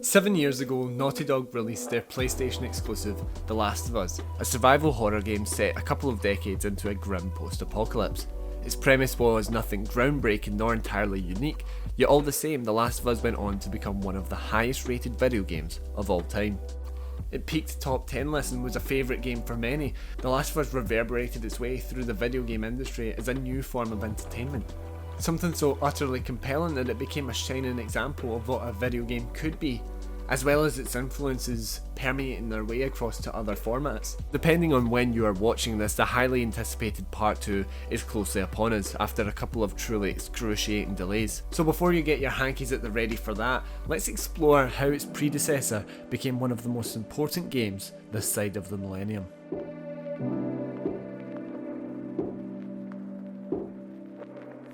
7 years ago, Naughty Dog released their PlayStation exclusive, The Last of Us, a survival horror game set a couple of decades into a grim post-apocalypse. Its premise was nothing groundbreaking nor entirely unique, yet all the same, The Last of Us went on to become one of the highest rated video games of all time. It peaked top 10 lists and was a favourite game for many. The Last of Us reverberated its way through the video game industry as a new form of entertainment. Something so utterly compelling that it became a shining example of what a video game could be, as well as its influences permeating their way across to other formats. Depending on when you are watching this, the highly anticipated Part 2 is closely upon us after a couple of truly excruciating delays. So before you get your hankies at the ready for that, let's explore how its predecessor became one of the most important games this side of the millennium.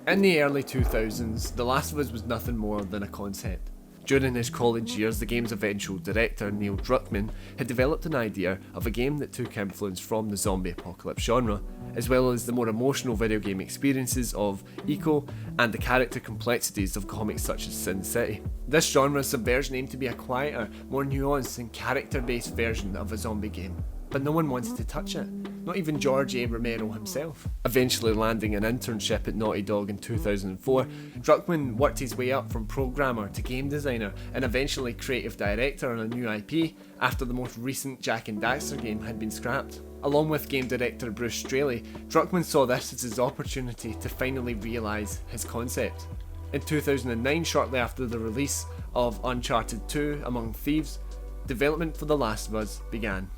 In the early 2000s, The Last of Us was nothing more than a concept. During his college years, the game's eventual director, Neil Druckmann, had developed an idea of a game that took influence from the zombie apocalypse genre, as well as the more emotional video game experiences of Eco and the character complexities of comics such as Sin City. This genre subversion aimed to be a quieter, more nuanced and character-based version of a zombie game, but no one wanted to touch it, not even George A. Romero himself. Eventually landing an internship at Naughty Dog in 2004, Druckmann worked his way up from programmer to game designer and eventually creative director on a new IP after the most recent Jak and Daxter game had been scrapped. Along with game director Bruce Straley, Druckmann saw this as his opportunity to finally realise his concept. In 2009, shortly after the release of Uncharted 2 Among Thieves, development for The Last of Us began.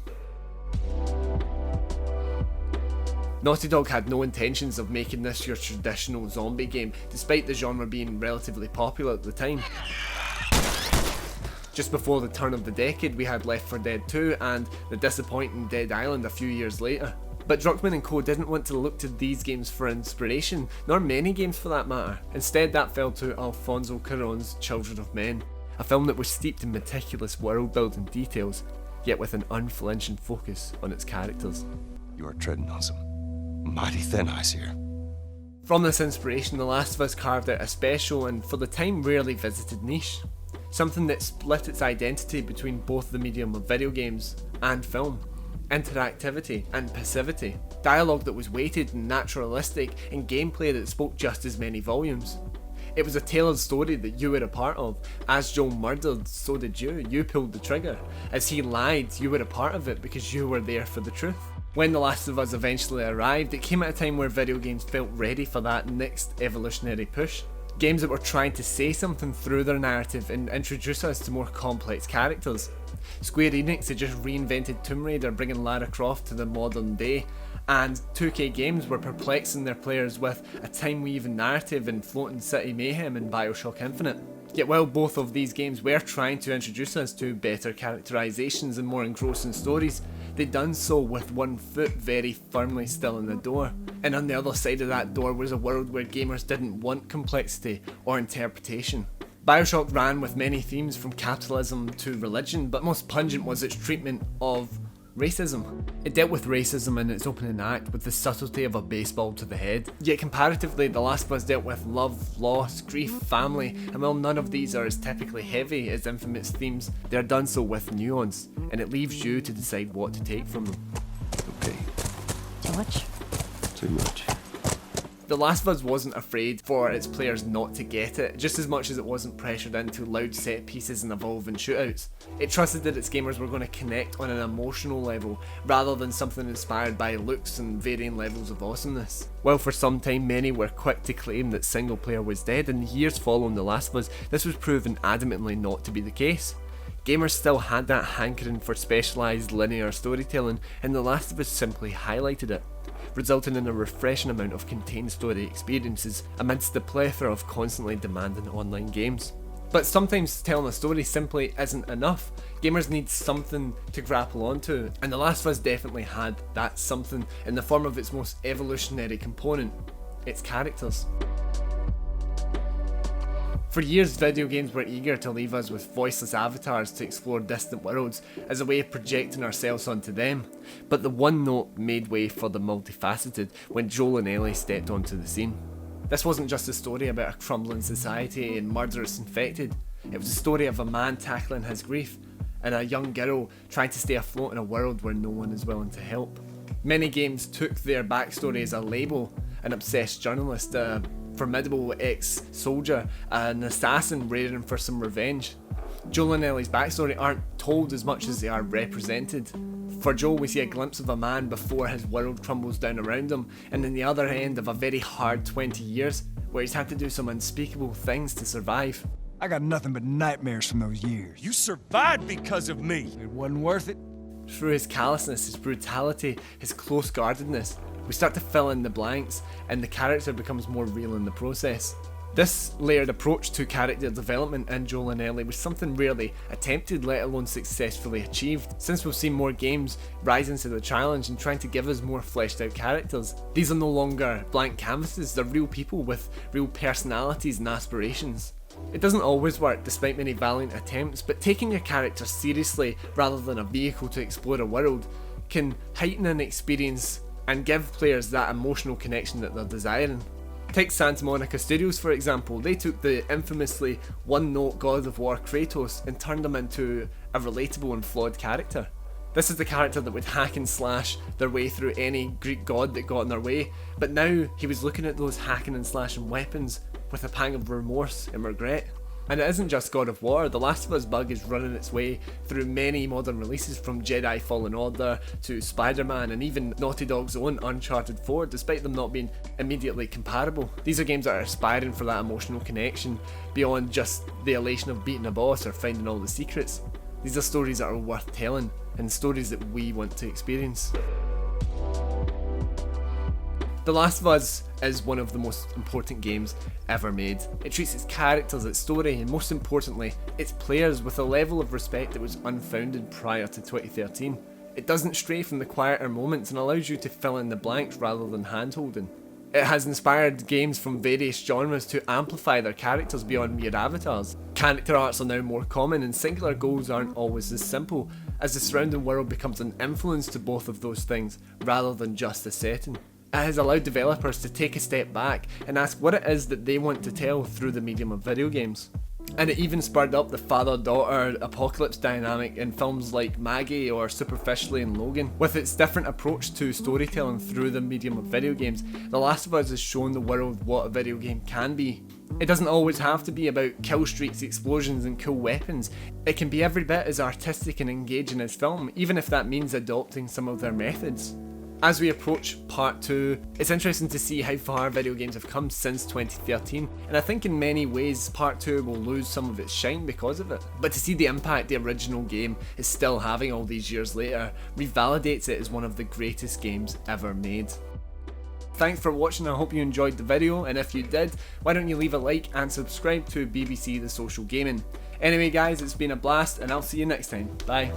Naughty Dog had no intentions of making this your traditional zombie game, despite the genre being relatively popular at the time. Just before the turn of the decade, we had Left 4 Dead 2 and the disappointing Dead Island a few years later. But Druckmann and co didn't want to look to these games for inspiration, nor many games for that matter. Instead, that fell to Alfonso Cuarón's Children of Men, a film that was steeped in meticulous world-building details, yet with an unflinching focus on its characters. You are treading on some mighty thin ice here. From this inspiration, The Last of Us carved out a special and, for the time, rarely visited niche. Something that split its identity between both the medium of video games and film. Interactivity and passivity. Dialogue that was weighted and naturalistic, and gameplay that spoke just as many volumes. It was a tailored story that you were a part of. As Joel murdered, so did you. You pulled the trigger. As he lied, you were a part of it because you were there for the truth. When The Last of Us eventually arrived, it came at a time where video games felt ready for that next evolutionary push. Games that were trying to say something through their narrative and introduce us to more complex characters. Square Enix had just reinvented Tomb Raider, bringing Lara Croft to the modern day, and 2K Games were perplexing their players with a time-weaving narrative in Floating City Mayhem and Bioshock Infinite. Yet while both of these games were trying to introduce us to better characterizations and more engrossing stories, they'd done so with one foot very firmly still in the door. And on the other side of that door was a world where gamers didn't want complexity or interpretation. Bioshock ran with many themes from capitalism to religion, but most pungent was its treatment of racism. It dealt with racism in its opening act with the subtlety of a baseball to the head, yet comparatively The Last of Us dealt with love, loss, grief, family, and while none of these are as typically heavy as Infamous themes, they are done so with nuance, and it leaves you to decide what to take from them. Okay. Too much? Too much. The Last of Us wasn't afraid for its players not to get it, just as much as it wasn't pressured into loud set pieces and evolving shootouts. It trusted that its gamers were going to connect on an emotional level, rather than something inspired by looks and varying levels of awesomeness. While for some time many were quick to claim that single player was dead, in the years following The Last of Us, this was proven adamantly not to be the case. Gamers still had that hankering for specialised linear storytelling, and The Last of Us simply highlighted it, resulting in a refreshing amount of contained story experiences amidst the plethora of constantly demanding online games. But sometimes telling a story simply isn't enough. Gamers need something to grapple onto, and The Last of Us definitely had that something in the form of its most evolutionary component, its characters. For years, video games were eager to leave us with voiceless avatars to explore distant worlds as a way of projecting ourselves onto them, but the one note made way for the multifaceted when Joel and Ellie stepped onto the scene. This wasn't just a story about a crumbling society and murderous infected. It was a story of a man tackling his grief and a young girl trying to stay afloat in a world where no one is willing to help. Many games took their backstory as a label: an obsessed journalist, a formidable ex-soldier, an assassin raiding for some revenge. Joel and Ellie's backstory aren't told as much as they are represented. For Joel, we see a glimpse of a man before his world crumbles down around him, and in the other end of a very hard 20 years where he's had to do some unspeakable things to survive. I got nothing but nightmares from those years. You survived because of me. It wasn't worth it. Through his callousness, his brutality, his close guardedness, we start to fill in the blanks, and the character becomes more real in the process. This layered approach to character development in Joel and Ellie was something rarely attempted, let alone successfully achieved, since we've seen more games rising to the challenge and trying to give us more fleshed out characters. These are no longer blank canvases, they're real people with real personalities and aspirations. It doesn't always work despite many valiant attempts, but taking a character seriously rather than a vehicle to explore a world can heighten an experience and give players that emotional connection that they're desiring. Take Santa Monica Studios for example. They took the infamously one-note God of War Kratos and turned him into a relatable and flawed character. This is the character that would hack and slash their way through any Greek god that got in their way, but now he was looking at those hacking and slashing weapons with a pang of remorse and regret. And it isn't just God of War, The Last of Us bug is running its way through many modern releases, from Jedi Fallen Order to Spider-Man and even Naughty Dog's own Uncharted 4, despite them not being immediately comparable. These are games that are aspiring for that emotional connection beyond just the elation of beating a boss or finding all the secrets. These are stories that are worth telling and stories that we want to experience. The Last of Us is one of the most important games ever made. It treats its characters, its story, and most importantly, its players with a level of respect that was unfounded prior to 2013. It doesn't stray from the quieter moments and allows you to fill in the blanks rather than hand-holding. It has inspired games from various genres to amplify their characters beyond mere avatars. Character arcs are now more common, and singular goals aren't always as simple, as the surrounding world becomes an influence to both of those things rather than just the setting. It has allowed developers to take a step back and ask what it is that they want to tell through the medium of video games. And it even spurred up the father-daughter apocalypse dynamic in films like Maggie or superficially in Logan. With its different approach to storytelling through the medium of video games, The Last of Us has shown the world what a video game can be. It doesn't always have to be about kill streaks, explosions and cool weapons. It can be every bit as artistic and engaging as film, even if that means adopting some of their methods. As we approach part 2, it's interesting to see how far video games have come since 2013, and I think in many ways part 2 will lose some of its shine because of it. But to see the impact the original game is still having all these years later revalidates it as one of the greatest games ever made. Thanks for watching, I hope you enjoyed the video, and if you did, why don't you leave a like and subscribe to BBC The Social Gaming. Anyway guys, it's been a blast and I'll see you next time. Bye.